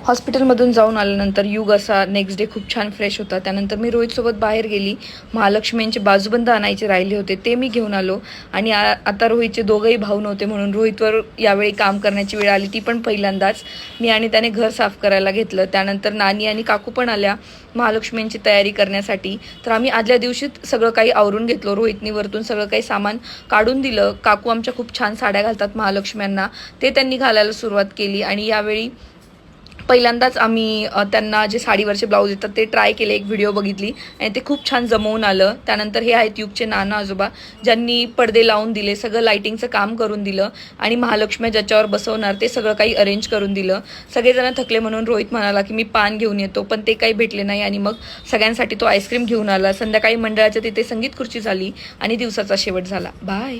हॉस्पिटलमधून जाऊन आल्यानंतर युग असा नेक्स्ट डे खूप छान फ्रेश होता. त्यानंतर मी रोहितसोबत बाहेर गेली. महालक्ष्मींचे बाजूबंद आणायचे राहिले होते ते मी घेऊन आलो. आणि आता रोहितचे दोघंही भाऊ नव्हते म्हणून रोहितवर यावेळी काम करण्याची वेळ आली, ती पण पहिल्यांदाच. मी आणि त्याने घर साफ करायला घेतलं. त्यानंतर नानी आणि काकू पण आल्या महालक्ष्मींची तयारी करण्यासाठी. तर आम्ही आदल्या दिवशीच सगळं काही आवरून घेतलं. रोहितनी वरतून सगळं काही सामान काढून दिलं. काकू आमच्या खूप छान साड्या घालतात महालक्ष्म्यांना, ते त्यांनी घालायला सुरुवात केली. आणि यावेळी पहिल्यांदाच आम्ही त्यांना जे साडीवरचे ब्लाऊज येतात ते ट्राय केले, एक व्हिडिओ बघितली आणि ते खूप छान जमवून आलं. त्यानंतर हे आहेत युगचे नाना आजोबा, ज्यांनी पडदे लावून दिले, सगळं लाईटिंगचं काम करून दिलं आणि महालक्ष्मी ज्याच्यावर बसवणार ते सगळं काही अरेंज करून दिलं. सगळेजण थकले म्हणून रोहित म्हणाला की मी पान घेऊन येतो, पण ते काही भेटले नाही आणि मग सगळ्यांसाठी तो आईस्क्रीम घेऊन आला. संध्याकाळी मंडळाच्या तिथे संगीत खुर्ची झाली आणि दिवसाचा शेवट झाला. बाय.